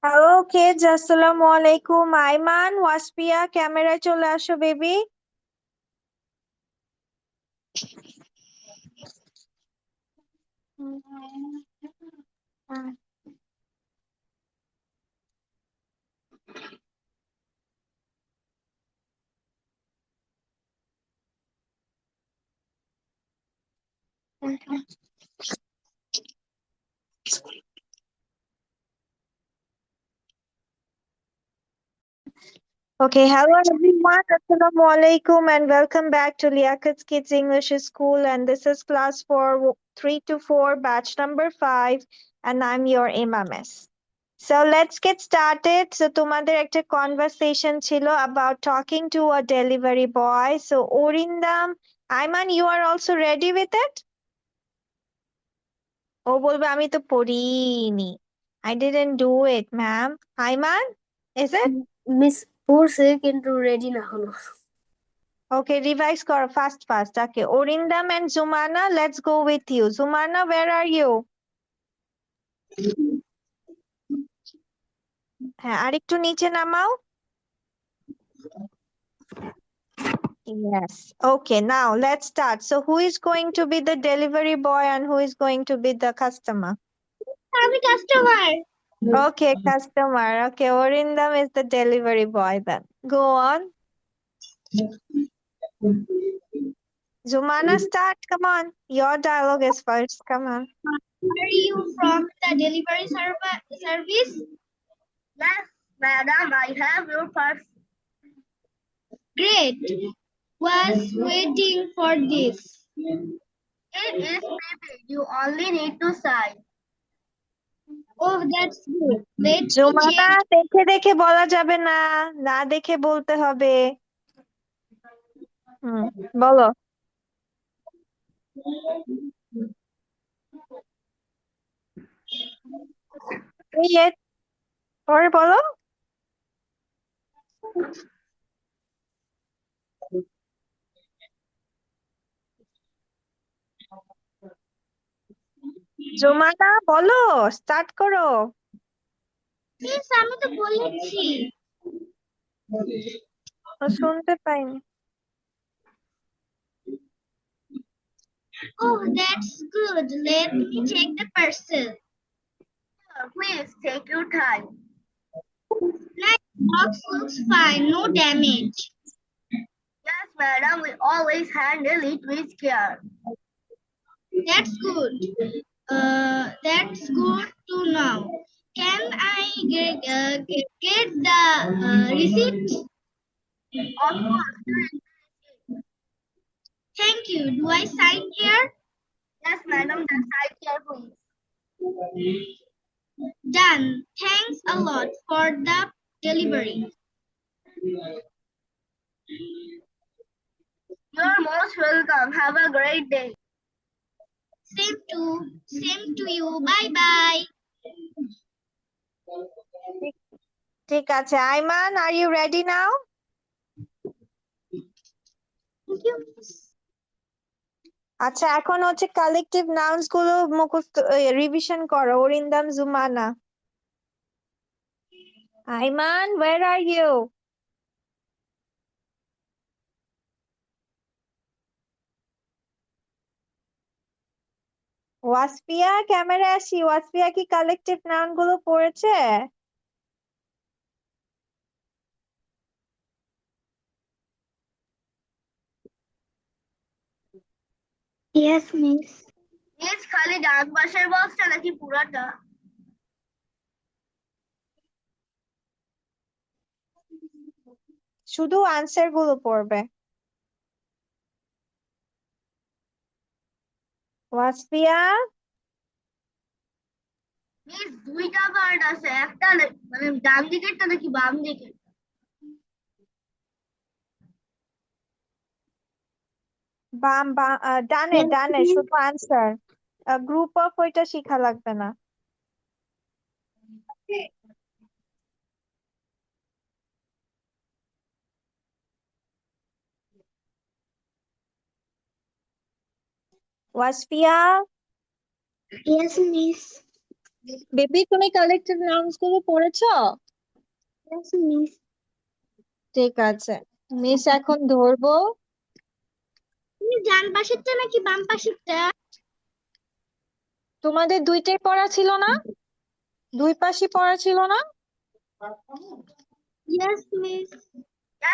Hello kids, আসসালামু আলাইকুম। আইমান, ওয়াসপিয়া, ক্যামেরায় চলে আসো baby. Okay, hello everyone. Assalamu alaikum and welcome back to Liakat's Kids English School. And this is class for 3 to 4, batch number 5. And I'm your Miss. So let's get started. So তোমাদের একটা conversation ছিল about talking to a delivery boy. So Orindam, Ayman, you are also ready with it? ও বলবে আমি তো পড়িনি। I didn't do it, ma'am. Ayman, is it? Miss পড়ছে কিন্তু ready না হলো। Okay, revise করো fast. Okay, Orindam and Zumana, let's go with you. Zumana, where are you? হ্যাঁ, আরেকটু নিচে নামাও। Yes. Okay, now let's start. So who is going to be the delivery boy and who is going to be the customer? আমি customer. Okay, customer. Okay, Orindam is the delivery boy then. Go on. Zumana, start. Come on. Your dialogue is first. Come on. Are you from the delivery service? Yes, madam, I have your parcel. Great. Was waiting for this. It is prepaid. You only need to sign. Oh, that's good. Let me Jumana, check. দেখে দেখে বলা যাবে না, না দেখে বলতে হবে। বলো। পরে বলো। জুমানা, বলো, স্টার্ট করো। Yes, আমি তো বলেছি। শুনতে পাইনি। Oh, that's good. Let me check the parcel. Please take your time. Like box looks fine, no damage. Yes, madam, we always handle it with care. That's good. That's good to know. Can I get the receipt? Of course. Thank you. Do I sign here? Yes, madam. Just sign here, please. Done. Thanks a lot for the delivery. You're most welcome. Have a great day. Same to you. Bye bye. ঠিক আছে, Aiman, are you ready now? Thank you. আচ্ছা, এখন হচ্ছে collective nouns গুলো মুখস্থ revision করো। Arindam, Jumana. Aiman, where are you? Wasfia, camera আসি। ওয়াসপিয়া কি কালেকটিভ নাউন গুলো পড়েছে? Yes, miss. Yes, খালি ডান পাশের বক্সটা নাকি পুরাটা? শুধু আনসার গুলো পড়বে। ওয়াসপিয়া, মিস দুইটা পার্ট আছে, একটা মানে ডান দিকেরটা নাকি বাম দিকের? ডানে ডানে, শুধু আনসার। গ্রুপ অফ ওইটা শিখা লাগবে না। Wasfia, Yes, miss. বেবি তুমি কালেক্টিভ নাউন্স গুলো পড়েছো? Yes, miss. ঠিক আছে, মিস এখন ধরবো। তুমি ডান পাশেরটা নাকি বাম পাশেরটা? তোমাদের দুইটাই পড়া ছিল না? দুই পাশই পড়া ছিল না? Yes, miss.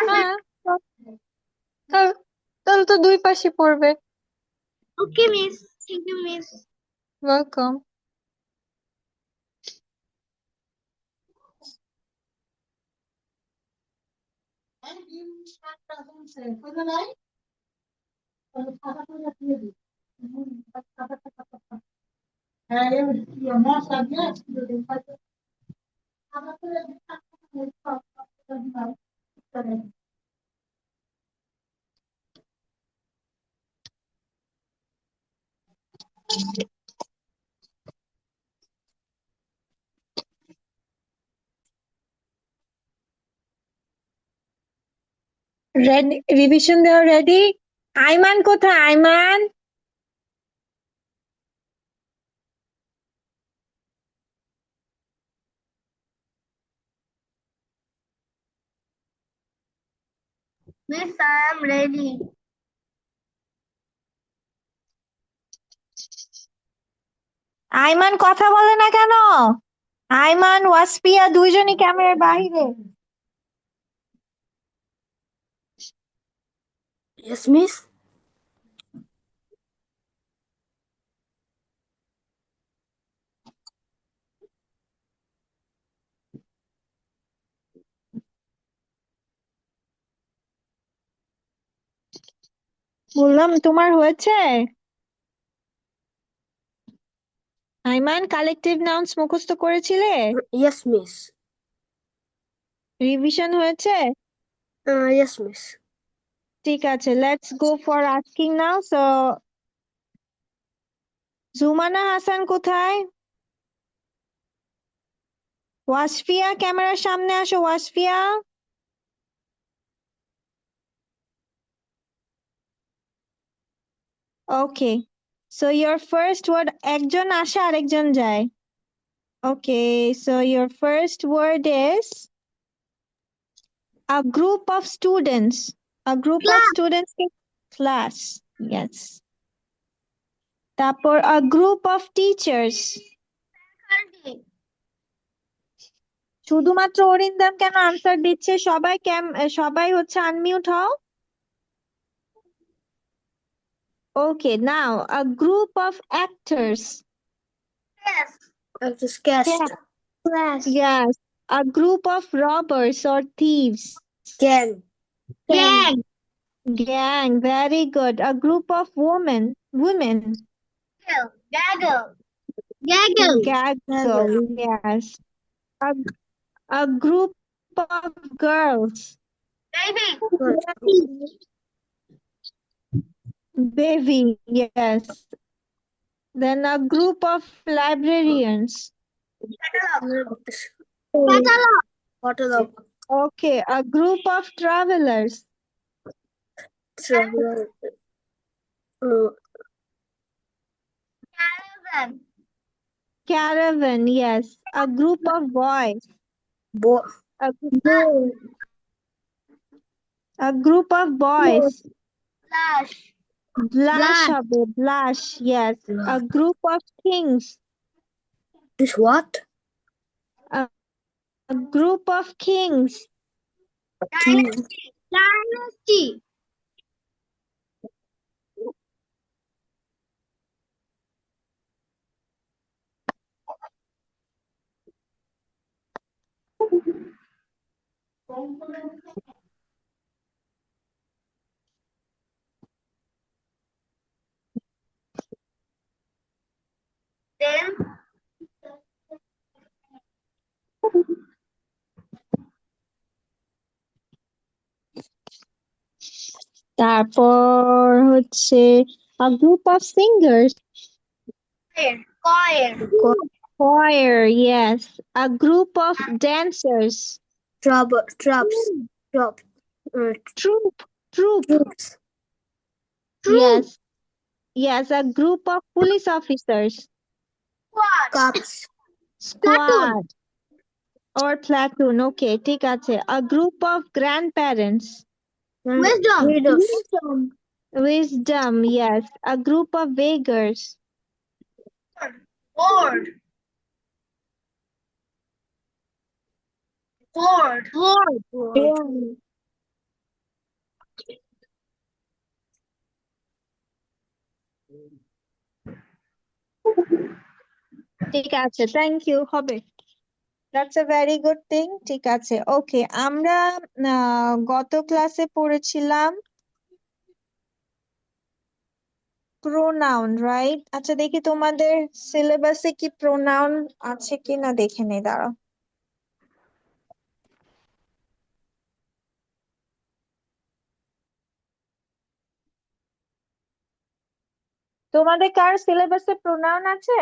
হ্যাঁ, তাহলে তাহলে তো দুই পাশই পড়বে। Okay, miss. Thank you, miss. Welcome. Ready, revision দেওয়া রেডি? আইমান কোথায়? Ayman, Miss, I am ready. Ayman কথা বলে না কেন? আইমান, ওয়াসপিয়া দুইজনই ক্যামেরার বাইরে। Yes, miss. বললাম তোমার হয়েছে? আইমান, কালেক্টিভ নাউন্স মুখস্থ করেছিলে? Yes, miss. রিভিশন হয়েছে? Yes, miss. ঠিক আছে, let's go for asking now. So Jumana Hasan কোথায়? ওয়াসফিয়া, ক্যামেরার সামনে আসো Wasfia. Okay, so your first word, একজন আসে আরেকজন যায়। Okay, so your first word is a group of students. A group of students in class. Yes. তারপর a group of teachers. Faculty. শুধুমাত্র অরিন্দম কেন আনসার দিচ্ছে? সবাই সবাই হচ্ছে আনমিউট হও। Okay, now a group of actors. Yes. Actress cast. Class. Yes, a group of robbers or thieves. Gang. Gang. Gang, very good. A group of women. Gaggle. Gaggle. Gaggle, yes. A, a group of girls. Baby. Baby, yes. Then a group of librarians. Catalog. Catalog. Okay, a group of travelers. Traveler. Caravan. Caravan, yes. A group of boys. Bo. A, a group of boys. Blush. Blush হবে, blush, yes. A group of kings. This what? A group of kings. King. Dynasty. Then তারপর হচ্ছে a group of singers. choir. Choir, yes. A group of dancers. Traps. Trop. Troop. Troops. Yes. Yes, a group of police officers. Squad. Cops. Squad or platoon. Okay, ঠিক আছে. A group of grandparents. Wisdom. Widows. Wisdom, yes. A group of beggars. Board. Board. ঠিক আছে, thank you, হবে। That's a very good thing. ঠিক আছে, ওকে। আমরা গত ক্লাসে পড়েছিলাম প্রোনাউন, রাইট? আচ্ছা, দেখি তোমাদের সিলেবাসে কি প্রোনাউন আছে কিনা দেখে নেই, দাঁড়াও। তোমাদের কার সিলেবাসে প্রোনাউন আছে?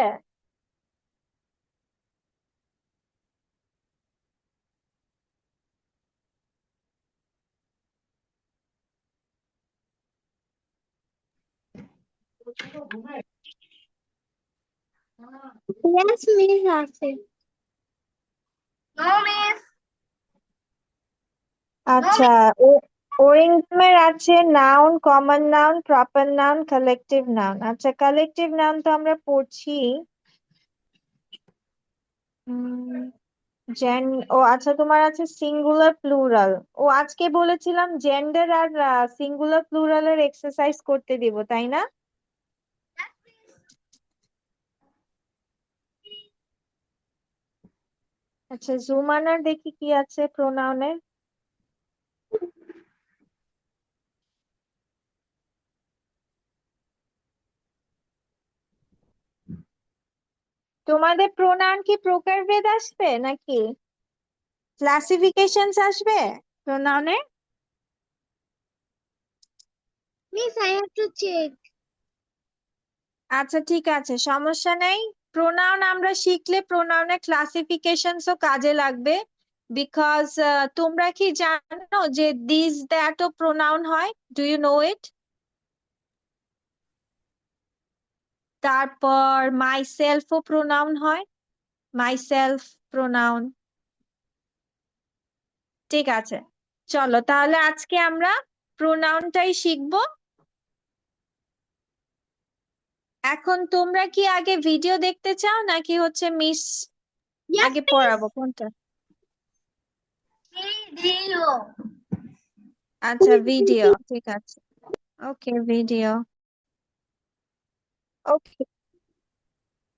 Yes, miss আছে। No, miss. আচ্ছা, ওরিংটমের আছে noun, common noun, proper noun, collective noun. আচ্ছা, কালেকটিভ নাউন তো আমরা পড়ছি। ও আচ্ছা, তোমার আছে সিঙ্গুলার প্লুরাল। ও আজকে বলেছিলাম জেন্ডার আর সিঙ্গুলার প্লুরালের এক্সারসাইজ করতে দিব, তাই না? আচ্ছা, জুমানার দেখি কি আছে প্রোনাউনের। তোমাদের প্রোনাউন কি প্রকারভেদ আসবে নাকি ক্লাসিফিকেশনস আসবে প্রোনাউনের? Miss, I have to check. আচ্ছা, ঠিক আছে, সমস্যা নেই। প্রোনাউন আমরা শিখলে প্রোনাউনের ক্লাসিফিকেশনসও কাজে লাগবে। বিকজ তোমরা কি জানো যে দিস দ্যাটও প্রোনাউন হয়? ডু ইউ নো ইট? তারপর মাই সেলফও প্রোনাউন হয়, মাই সেলফ প্রোনাউন। ঠিক আছে, চলো তাহলে আজকে আমরা প্রোনাউনটাই শিখবো। এখন তোমরা কি আগে ভিডিও দেখতে চাও নাকি হচ্ছে মিস Yes, আগে miss. পড়াবো, কোনটা? Video. আচ্ছা, ভিডিও, ঠিক আছে, ওকে, video. Okay,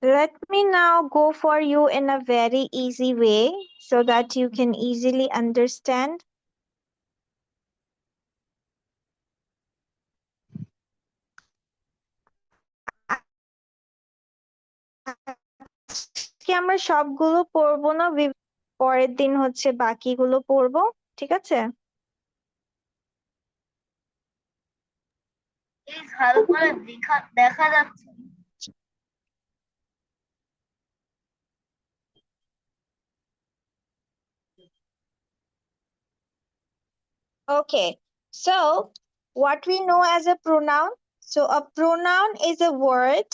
let me now go for you in a very easy way so that you can easily understand. আজকে আমরা সবগুলো পড়বো না, পরের দিন হচ্ছে বাকিগুলো পড়বো, ঠিক আছে? Please, ভালো করে দেখা যাচ্ছে। Okay, so what we know as a pronoun? So a pronoun is a word.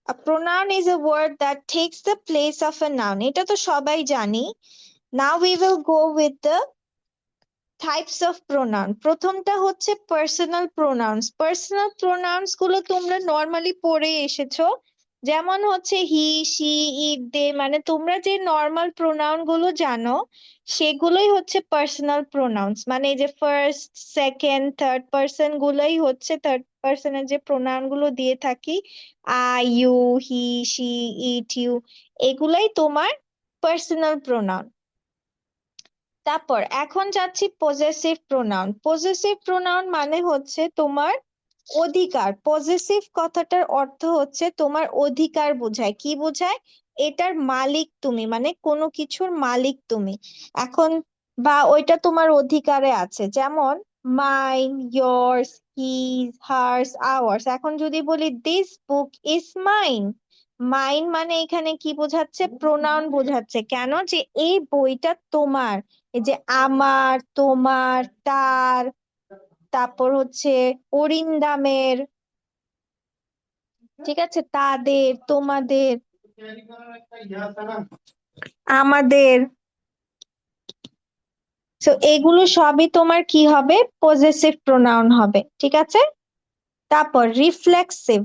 A pronoun is a word that takes the place of a noun. এটা তো সবাই জানি। Now we will go with the types of pronoun. প্রথমটা হচ্ছে personal pronouns. Personal pronouns গুলো তোমরা normally পড়ে এসেছো, যেমন হচ্ছে হি, শি, ইট, দে, মানে তোমরা যে নর্মাল প্রোনাউন গুলো জানো সেগুলোই হচ্ছে পার্সোনাল প্রোনাউন্স। মানে এই যে ফার্স্ট, সেকেন্ড, থার্ড পার্সন গুলোই হচ্ছে, থার্ড পার্সনের যে প্রোনাউন গুলো দিয়ে থাকি, I, you, he, she, it, you, এগুলাই তোমার পার্সোনাল প্রোনাউন। তারপর এখন যাচ্ছি পজেসিভ প্রোনাউন। পজেসিভ প্রোনাউন মানে হচ্ছে তোমার অধিকার। পজেসিভ কথাটার অর্থ হচ্ছে তোমার অধিকার বোঝায়। কি বোঝায়? এটার মালিক তুমি, মানে কোনো কিছুর মালিক তুমি এখন, বা ওইটা তোমার অধিকারে আছে। যেমন mine, yours, his, hers, ours। এখন যদি বলি this book is mine, mine মানে এখানে কি বোঝাচ্ছে? প্রোনাউন বোঝাচ্ছে। কেন? যে এই বইটা তোমার। এই যে আমার, তোমার, তার, তারপর হচ্ছে অরিন্দামের, ঠিক আছে, তাদের, তোমাদের, আমাদের। তো এগুলো সবই তোমার কি হবে? পজেসিভ প্রোনাউন হবে, ঠিক আছে? তারপর রিফ্লেক্সিভ।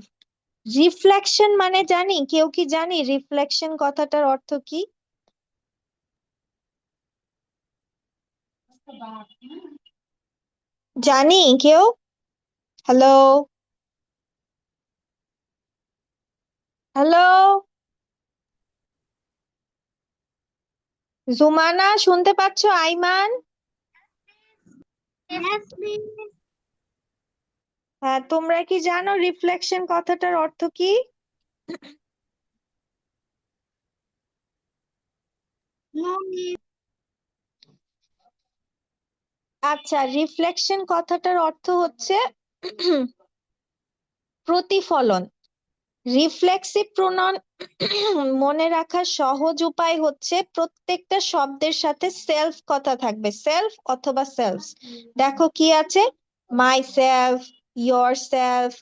রিফ্লেকশন মানে জানি, কেউ কি জানি রিফ্লেকশন কথাটার অর্থ কি? জানি কেউ? হ্যালো, হ্যালো, জুমানা শুনতে পাচ্ছ? আইমান? Yes, please. হ্যাঁ, তোমরা কি জানো রিফ্লেকশন কথাটার অর্থ কি? No, miss. আচ্ছা, রিফ্লেকশন কথাটার অর্থ হচ্ছে প্রতিফলন। রিফ্লেক্সিভ প্রোনাউন মনে রাখার সহজ উপায় হচ্ছে প্রত্যেকটা শব্দের সাথে সেলফ কথা থাকবে, সেলফ অথবা সেলফ। দেখো কি আছে? My self, your self,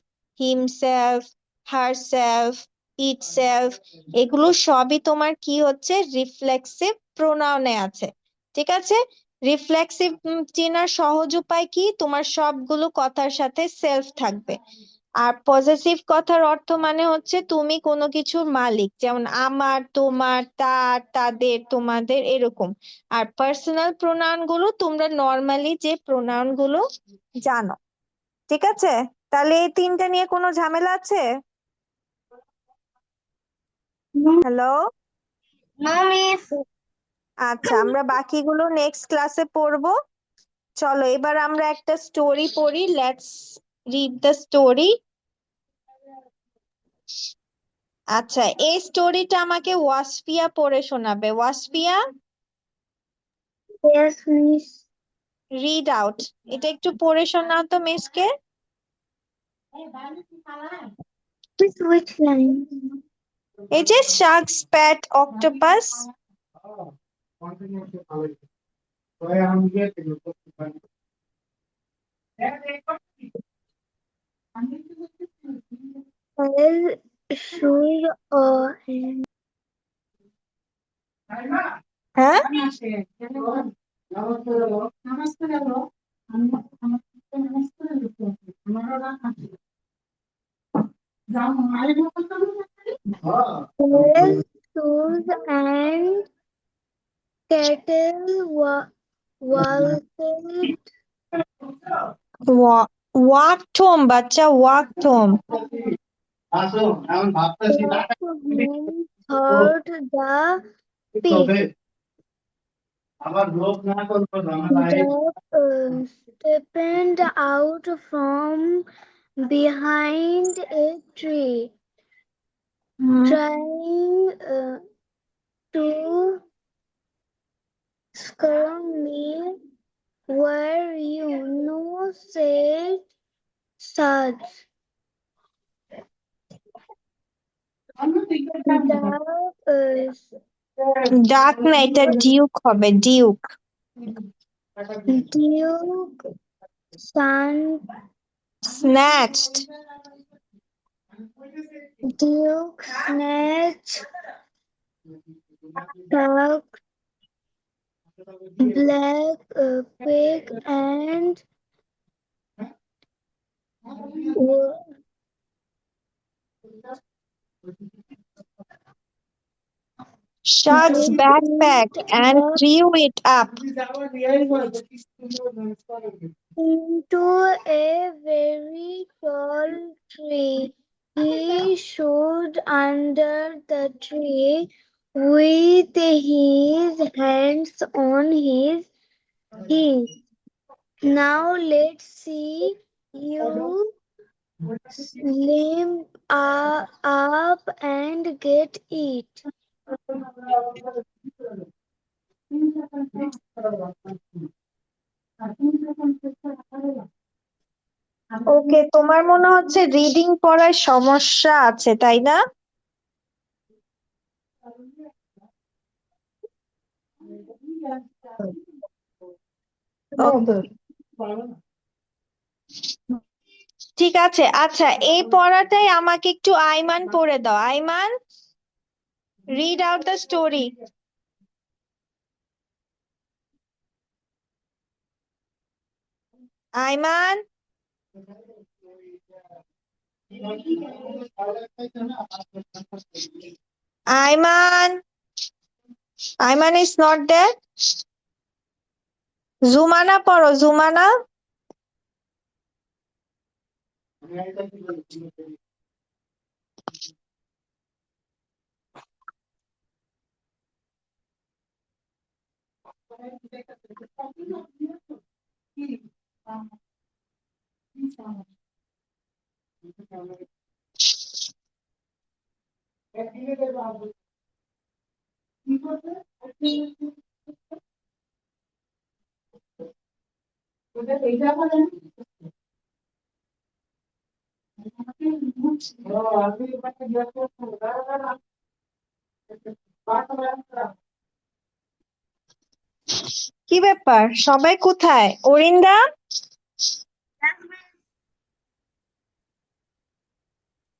himself, herself, itself. এগুলো সবই তোমার কি হচ্ছে? রিফ্লেক্সিভ প্রোনাউনে আছে, ঠিক আছে? রিফ্লেক্সিভ চেনার সহজ উপায় কি? তোমার সবগুলো কথার সাথে সেলফ থাকবে। আর পজেসিভ কথার অর্থ মানে হচ্ছে তুমি কোনো কিছুর মালিক, যেমন আমার, তোমার, তার, তাদের, তোমাদের, এরকম। আর পার্সোনাল প্রোনাউন গুলো তোমরা নর্মালি যে প্রোনাউন গুলো জানো, ঠিক আছে? তাহলে এই তিনটা নিয়ে কোনো ঝামেলা আছে? হ্যালো। No, miss. আচ্ছা, আমরা বাকিগুলো নেক্সট ক্লাসে পড়বো। চলো এবার আমরা একটা স্টোরি পড়ি। Let's read the story. আচ্ছা, এই স্টোরিটা আমাকে ওয়াসফিয়া পড়ে শোনাবে। Wasfia, Yes, miss. Read out. এটা একটু পড়ে শোনাও তো মিসকে। Miss, which line? এই যে shark, spat, octopus. Well, should and হ্যাঁ, well, shoes and cattle waltzed ওয়াকথম বাচ্চা, ওয়াকথম। back home, heard the pig. Dog stepped out from behind a tree, trying to scare me. Were you no said such? ডাক না, এটা Duke হবে, Duke. Duke San snatched. Duke Snatch Duck Black Pig and wo- Shark's backpack and up threw it up. into a very tall tree. He stood under the tree with his hands on his hips. Now let's see you limp up and get it. ওকে, তোমার মনে হচ্ছে reading পড়ায় সমস্যা আছে, তাই না? Okay, ঠিক আছে। আচ্ছা, এই পড়াটাই আমাকে একটু আইমান পড়ে দাও। Ayman, Read out the story. Ayman. Ayman. Ayman is not there. Zumana পড়ো, Zumana. কি ব্যাপার, সবাই কোথায়? অরিন্দা,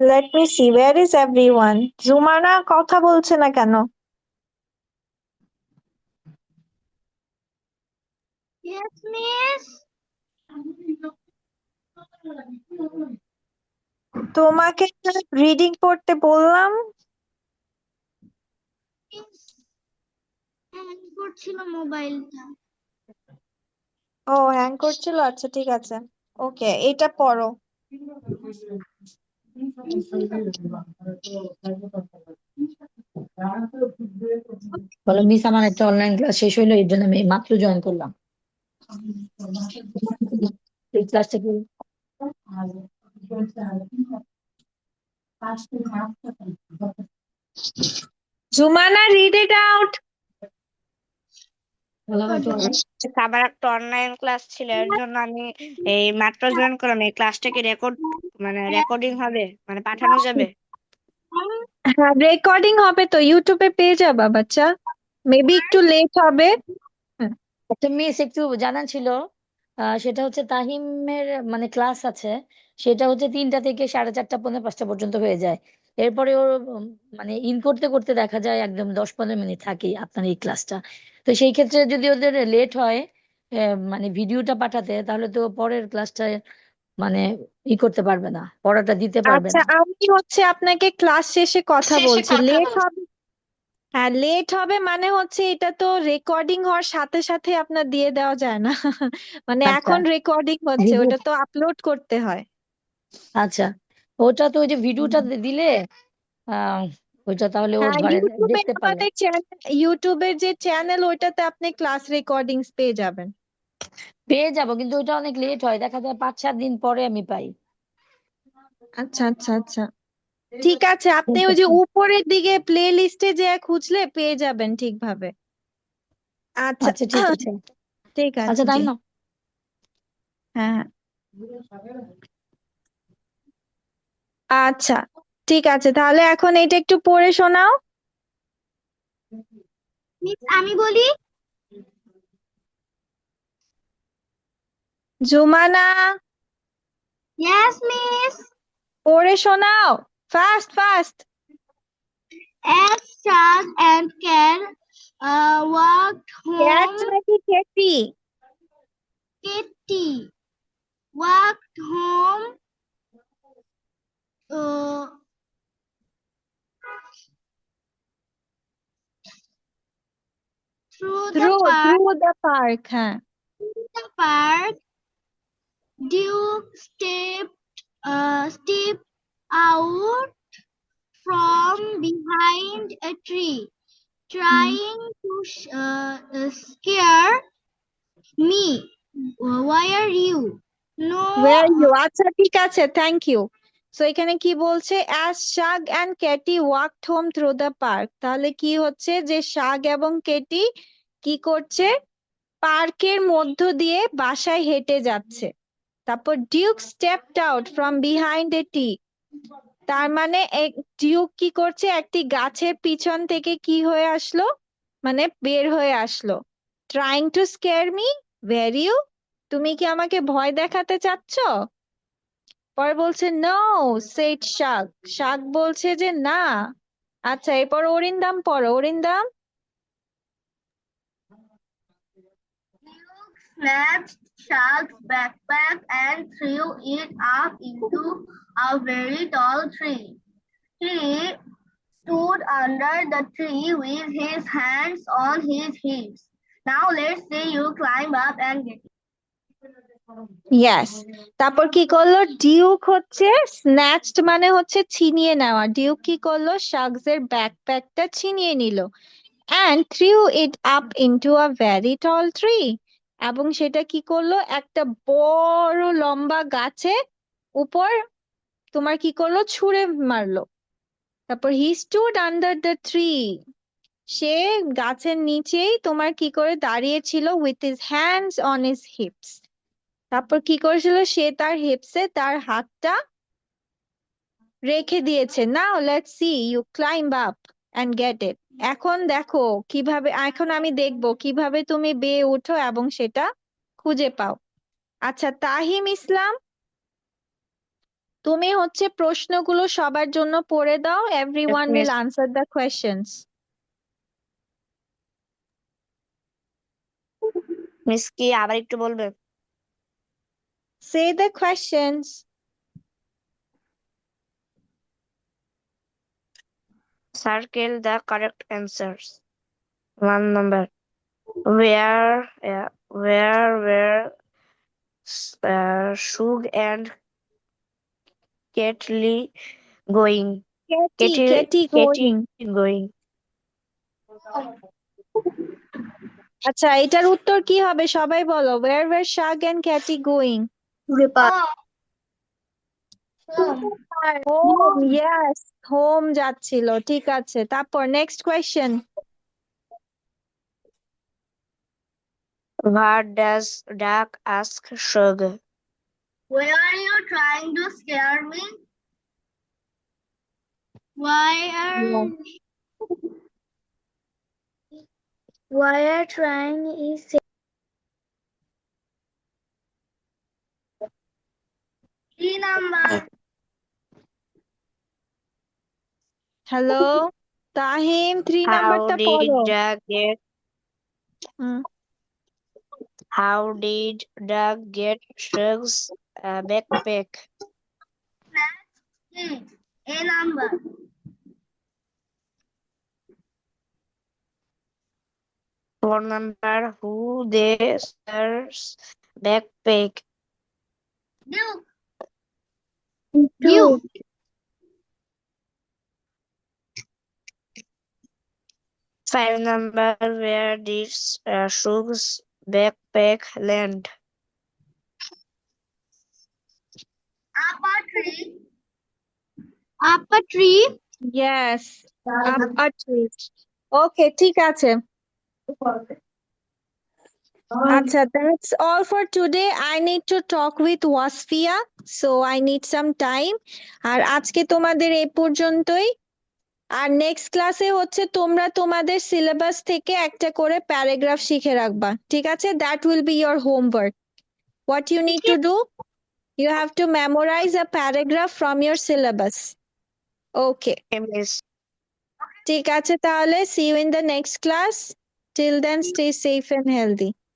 let me see, where is everyone? Jumana কথা বলছে না কেন? Yes, miss. তোমাকে রিডিং পড়তে বললাম। হ্যাং করছিল মোবাইলটা। ও হ্যাং করছিল, আচ্ছা ঠিক আছে, ওকে এটা পড়ো। বলো মিস, আমার একটা অনলাইন ক্লাস শেষ হইলো, এর জন্য আমি মাত্র জয়েন করলাম। এই ক্লাসটা কি জুমানা, রিড ইট আউট। আবার একটা অনলাইন ক্লাস ছিল, এর জন্য আমি এই মাত্র জয়েন করলাম। এই ক্লাসটা কি রেকর্ডিং হবে, মানে পাঠানো যাবে? হ্যাঁ, রেকর্ডিং হবে তো, ইউটিউবে পেয়ে যাবা বাচ্চা, মেবি একটু লেট হবে। একটা মিস একটু জানা ছিল, সেটা হচ্ছে তাহিমের মানে ক্লাস আছে, সেটা হচ্ছে 3টা থেকে 4:30 5:45 পর্যন্ত হয়ে যায়। এরপরে ওর মানে ইন করতে করতে দেখা যায় একদম 10-15 মিনিট থাকি আপনার এই ক্লাসটা। তো সেই ক্ষেত্রে যদি ওদের লেট হয় মানে ভিডিওটা পাঠাতে, তাহলে তো পরের ক্লাসটা মানে করতে পারবে না, পড়াটা দিতে পারবে আচ্ছা, না। আমি হচ্ছে আপনাকে ক্লাস শেষে কথা বলছি। লেট হবে, হ্যাঁ লেট হবে মানে হচ্ছে এটা তো রেকর্ডিং হওয়ার সাথে সাথে আপনার দিয়ে দেওয়া যায় না। মানে আচ্ছা, এখন রেকর্ডিং হচ্ছে, ভিডিও, ওটা তো আপলোড করতে হয়। আচ্ছা, ওটা তো ওই যে ভিডিওটা দিলে আহ ওইটা তাহলে ও হ্যাঁ, ধরেন ইউটিউবে দেখতে পারে। আমাদের চ্যানেল, ইউটিউবের যে চ্যানেল, ওইটাতে আপনি ক্লাস রেকর্ডিংস পেয়ে যাবেন। পেয়ে যাব, কিন্তু ওইটা অনেক লেট হয়, দেখা যায় 5-7 দিন পরে আমি পাই। আচ্ছা আচ্ছা আচ্ছা, ঠিক আছে, আপনি ওই যে উপরের দিকে প্লে লিস্টে যে খুঁজলে পেয়ে যাবেন ঠিকভাবে। আচ্ছা আচ্ছা ঠিক আছে। ঠিক আচ্ছা আছে, তাই জি, না? হ্যাঁ হ্যাঁ। আচ্ছা ঠিক আছে, তাহলে এখন এটা একটু পড়ে শোনাও। মিস আমি বলি। Jumana, Yes, miss. পড়ে শোনাও, fast fast. As Shah and Ken walked cat home, নাকি Katie? Kitty walked home uh, through through the park, হ্যাঁ। the park. Duke stepped out from behind a tree, trying to scare me. Why are you? No. Where you? আচ্ছা ঠিক আছে, thank you. So এখানে কি বলছে, as Shag and Katie walked home through the park, তাহলে কি হচ্ছে যে শাগ এবং কেটি কি করছে, পার্কের মধ্য দিয়ে বাসায় হেঁটে যাচ্ছে। তারপর Duke stepped out from behind a tree, তার মানে ডিউক কি করছে, একটি গাছের পিছন থেকে কি হয়ে আসলো, মানে বের হয়ে আসলো। Trying to scare me, were you, তুমি কি আমাকে ভয় দেখাতে চাচ্ছ? পরে বলছে নো, সেড শাক, শাক বলছে যে না, আচ্ছা, এরপর অরিন্দাম পড়ো। অরিন্দাম, Snatched Shark's backpack and threw it up into a very tall tree. He stood under the tree with his hands on his hips. Now let's see you climb up and get it. Yes. তারপর কি করলো? Duke হচ্ছে snatched মানে হচ্ছে ছিনিয়ে নেওয়া। Duke কি করলো? শার্কসের ব্যাকপ্যাকটা ছিনিয়ে নিল। and threw it up into a very tall tree, এবং সেটা কি করলো? একটা বড় লম্বা গাছে উপর তোমার কি করলো? ছুঁড়ে মারলো। তারপর he stood under the tree, সে গাছের নিচেই তোমার কি করে দাঁড়িয়ে ছিল with his hands on his hips, তারপর কি করেছিল? সে তার হিপসে তার হাতটা রেখে দিয়েছে। Now let's see you climb up and get it. এখন দেখো কিভাবে, এখন আমি দেখবো কিভাবে তুমি বেয়ে উঠো এবং সেটা খুঁজে পাও। আচ্ছা তাহিম ইসলাম, তুমি হচ্ছে প্রশ্নগুলো সবার জন্য পড়ে দাও। Everyone Yes, will miss. Answer the questions. Miss কি আবার একটু বলবে? Say the questions. Circle the correct answers. 1 number. Where were Shug and Ketli going? Katie Ketty going. going. আচ্ছা এটার উত্তর কি হবে সবাই বলো। ওয়্যার ওয়্যার শাগ and ক্যাটি going? Home, yes, home যাচ্ছিল। ঠিক আছে, তারপর next question. What does Duck ask Shug? Why are you trying to scare me? Why are Wire trying is three number? Hello Tahim, 3 How নাম্বারটা did পড়ো। Duck get hmm, How did Duck get Shug's backpack? Six. A number. For number, who they search backpack? Duke. two. 5 number, where did Shug's backpack land? Up a tree. Up a tree. Yes, up a tree. Okay ঠিক আছে। আচ্ছা, that's all for today. I need to talk with Wasfia, so I need some time. আর আজকে তোমাদের এই পর্যন্তই। আর next ক্লাসে হচ্ছে তোমরা তোমাদের সিলেবাস থেকে একটা করে প্যারাগ্রাফ শিখে রাখবা, ঠিক আছে? That will be your homework. What you need to do, you have to memorize a paragraph from your syllabus. Okay, Miss. ঠিক আছে তাহলে, see you in the next class. Till then, stay safe and healthy.